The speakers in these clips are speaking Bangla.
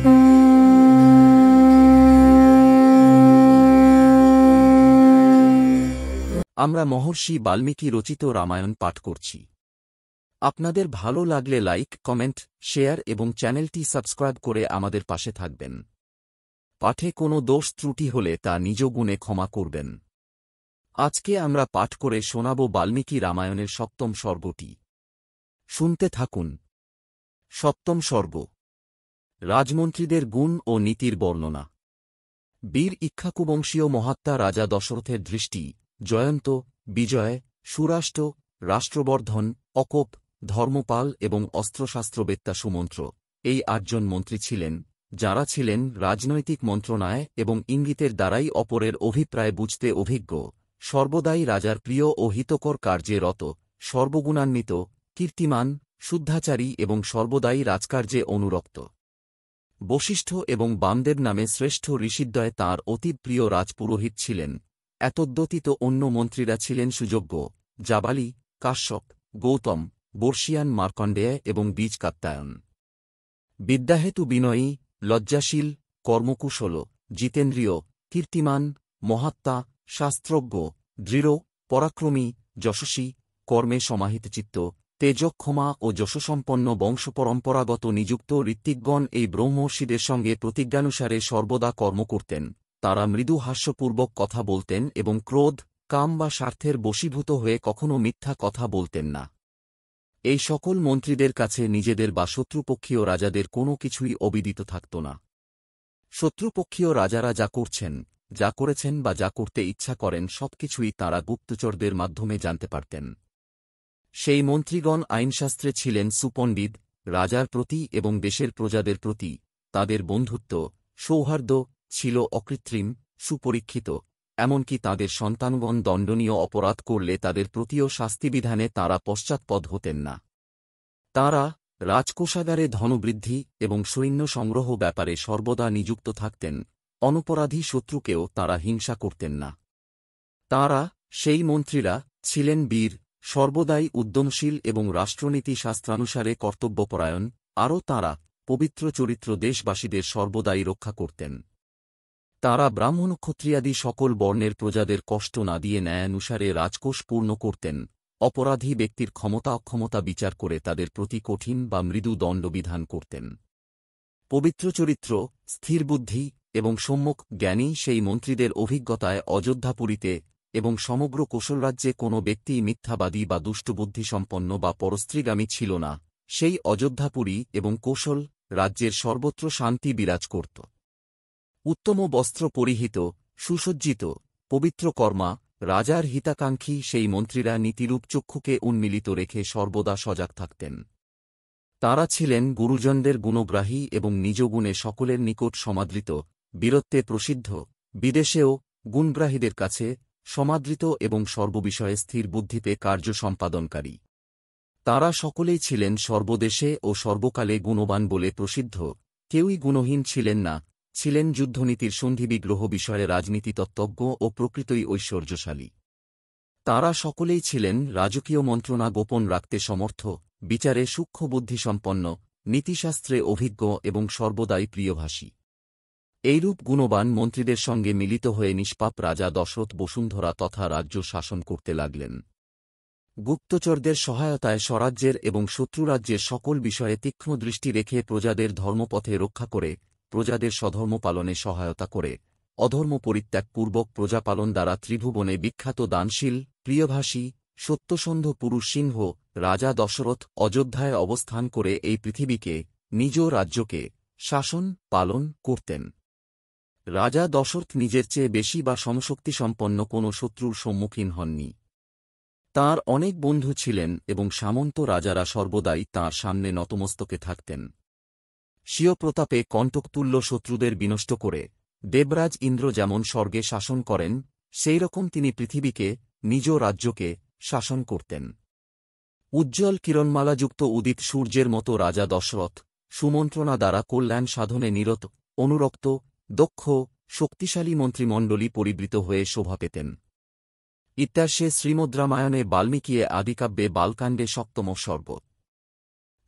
আমরা মহর্ষি বাল্মীকি রচিত রামায়ণ পাঠ করছি। আপনাদের ভালো লাগলে লাইক, কমেন্ট, শেয়ার এবং চ্যানেলটি সাবস্ক্রাইব করে আমাদের পাশে থাকবেন। পাঠে কোনো দোষ ত্রুটি হলে তা নিজ গুণে ক্ষমা করবেন। আজকে আমরা পাঠ করে শোনাব বাল্মীকি রামায়ণের ৭ম সর্গটি। শুনতে থাকুন। ৭ম সর্গ। রাজমন্ত্রীদের গুণ ও নীতির বর্ণনা। বীর ইক্ষ্বাকুবংশীয় মহাত্মা রাজা দশরথের দৃষ্টি জয়ন্ত, বিজয়, সুরাষ্ট্র, রাষ্ট্রবর্ধন, অকোপ, ধর্মপাল এবং অস্ত্রশাস্ত্রবেত্তা সুমন্ত্র এই ৮ জন মন্ত্রী ছিলেন, যাঁরা ছিলেন রাজনৈতিক মন্ত্রণায় এবং ইঙ্গিতের দ্বারাই অপরের অভিপ্রায় বুঝতে অভিজ্ঞ, সর্বদাই রাজার প্রিয় ও হিতকর কার্যে রত, সর্বগুণান্বিত, কীর্তিমান, শুদ্ধাচারী এবং সর্বদাই রাজকার্যে অনুরক্ত। বশিষ্ঠ এবং বামদেব নামে শ্রেষ্ঠ ঋষিদ্বয় তাঁর অতি প্রিয় রাজপুরোহিত ছিলেন। এতদ্ব্যতীত অন্য মন্ত্রীরা ছিলেন সুযোগ্য, জাবালি, কাশ্যপ, গৌতম, বর্ষিয়ান, মার্কণ্ডেয় এবং বীজ কাত্যায়ন। বিদ্যাহেতু বিনয়ী, লজ্জাশীল, কর্মকুশল, জিতেন্দ্রিয়, কীর্তিমান, মহাত্মা, শাস্ত্রজ্ঞ, দৃঢ়, পরাক্রমী, যশস্বী, কর্মে সমাহিতচিত্ত, তেজক্ষমা ও যশসম্পন্ন বংশপরম্পরাগত নিযুক্ত ঋত্বিকগণ এই ব্রহ্মর্ষিদের সঙ্গে প্রতিজ্ঞানুসারে সর্বদা কর্ম করতেন। তাঁরা মৃদু হাস্যপূর্বক কথা বলতেন এবং ক্রোধ, কাম বা স্বার্থের বশীভূত হয়ে কখনও মিথ্যা কথা বলতেন না। এই সকল মন্ত্রীদের কাছে নিজেদের বা শত্রুপক্ষীয় রাজাদের কোনো কিছুই অবিদিত থাকত না। শত্রুপক্ষীয় রাজারা যা করছেন, যা করেছেন বা যা করতে ইচ্ছা করেন সবকিছুই তাঁরা গুপ্তচরদের মাধ্যমে জানতে পারতেন। সেই মন্ত্রীগণ আইনশাস্ত্রে ছিলেন সুপণ্ডিত। রাজার প্রতি এবং দেশের প্রজাদের প্রতি তাঁদের বন্ধুত্ব, সৌহার্দ্য ছিল অকৃত্রিম, সুপরীক্ষিত। এমনকি তাঁদের সন্তানগণ দণ্ডনীয় অপরাধ করলে তাদের প্রতিও শাস্তিবিধানে তাঁরা পশ্চাৎপদ হতেন না। তাঁরা রাজকোষাগারে ধনবৃদ্ধি এবং সৈন্য সংগ্রহ ব্যাপারে সর্বদা নিযুক্ত থাকতেন। অনপরাধী শত্রুকেও তাঁরা হিংসা করতেন না। তাঁরা, সেই মন্ত্রীরা, ছিলেন বীর, সর্বদাই উদ্যমশীল এবং রাষ্ট্রনীতি শাস্ত্রানুসারে কর্তব্যপরায়ণ। আরও তাঁরা পবিত্র চরিত্র দেশবাসীদের সর্বদাই রক্ষা করতেন। তাঁরা ব্রাহ্মণ ক্ষত্রিয়াদি সকল বর্ণের প্রজাদের কষ্ট না দিয়ে ন্যায়ানুসারে রাজকোষ পূর্ণ করতেন। অপরাধী ব্যক্তির ক্ষমতা অক্ষমতা বিচার করে তাদের প্রতি কঠিন বা মৃদু দণ্ডবিধান করতেন। পবিত্র চরিত্র, স্থির বুদ্ধি এবং সম্যক জ্ঞানী সেই মন্ত্রীদের অভিজ্ঞতায় অযোধ্যাপুরীতে এবং সমগ্র কোশলরাজ্যে কোনো ব্যক্তি মিথ্যাবাদী বা দুষ্টবুদ্ধিসম্পন্ন বা পরস্ত্রীগামী ছিল না। সেই অযোধ্যাপুরী এবং কোশল রাজ্যের সর্বত্র শান্তি বিরাজ করত। উত্তম বস্ত্র পরিহিত, সুসজ্জিত, পবিত্র কর্মা, রাজার হিতাকাঙ্ক্ষী সেই মন্ত্রীরা নীতিরূপ চক্ষুকে উন্মিলিত রেখে সর্বদা সজাগ থাকতেন। তাঁরা ছিলেন গুরুজনদের গুণগ্রাহী এবং নিজ গুণে সকলের নিকট সমাদৃত, বীরত্বে প্রসিদ্ধ, বিদেশেও গুণগ্রাহীদের কাছে সমাদৃত এবং সর্ববিষয়ে স্থির বুদ্ধিতে কার্য সম্পাদনকারী। তাঁরা সকলেই ছিলেন সর্বদেশে ও সর্বকালে গুণবান বলে প্রসিদ্ধ। কেউই গুণহীন ছিলেন না। ছিলেন যুদ্ধনীতির সন্ধিবিগ্রহ বিষয়ে রাজনীতিতত্ত্বজ্ঞ ও প্রকৃতই ঐশ্বর্যশালী। তাঁরা সকলেই ছিলেন রাজকীয় মন্ত্রণা গোপন রাখতে সমর্থ, বিচারে সূক্ষ্ম বুদ্ধিসম্পন্ন, নীতিশাস্ত্রে অভিজ্ঞ এবং সর্বদাই প্রিয়ভাষী। এইরূপ গুণবান মন্ত্রীদের সঙ্গে মিলিত হয়ে নিষ্পাপ রাজা দশরথ বসুন্ধরা তথা রাজ্য শাসন করতে লাগলেন। গুপ্তচরদের সহায়তায় স্বরাজ্যের এবং শত্রুরাজ্যের সকল বিষয়ে তীক্ষ্ণ দৃষ্টি রেখে প্রজাদের ধর্মপথে রক্ষা করে, প্রজাদের স্বধর্ম পালনে সহায়তা করে, অধর্ম পরিত্যাগপূর্বক প্রজাপালন দ্বারা ত্রিভুবনে বিখ্যাত দানশীল, প্রিয়ভাষী, সত্যসন্ধ পুরুষ সিংহ রাজা দশরথ অযোধ্যায় অবস্থান করে এই পৃথিবীকে, নিজ রাজ্যকে শাসন পালন করতেন। রাজা দশরথ নিজের চেয়ে বেশি বা সমশক্তিসম্পন্ন কোনো শত্রুর সম্মুখীন হননি। তাঁর অনেক বন্ধু ছিলেন এবং সামন্ত রাজারা সর্বদাই তাঁর সামনে নতমস্তকে থাকতেন। স্বীয় প্রতাপে কণ্টকতুল্য শত্রুদের বিনষ্ট করে দেবরাজ ইন্দ্র যেমন স্বর্গে শাসন করেন, সেইরকম তিনি পৃথিবীকে, নিজ রাজ্যকে শাসন করতেন। উজ্জ্বল কিরণমালাযুক্ত উদিত সূর্যের মতো রাজা দশরথ সুমন্ত্রণা দ্বারা কল্যাণ সাধনে নিরত, অনুরক্ত, দক্ষ, শক্তিশালী মন্ত্রিমণ্ডলী পরিবৃত হয়ে শোভা পেতেন। ইত্যার্ষে শ্রীমদ্ রামায়ণে বাল্মীকিয়ে আদিকাব্যে বালকাণ্ডে ৭ম সর্গ।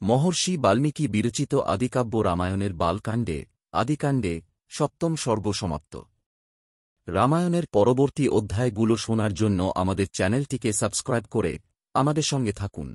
মহর্ষি বাল্মীকি বিরচিত আদিকাব্য রামায়ণের বালকাণ্ডে আদিকাণ্ডে সপ্তম সর্গ সমাপ্ত। রামায়ণের পরবর্তী অধ্যায়গুলো শোনার জন্য আমাদের চ্যানেলটিকে সাবস্ক্রাইব করে আমাদের সঙ্গে থাকুন।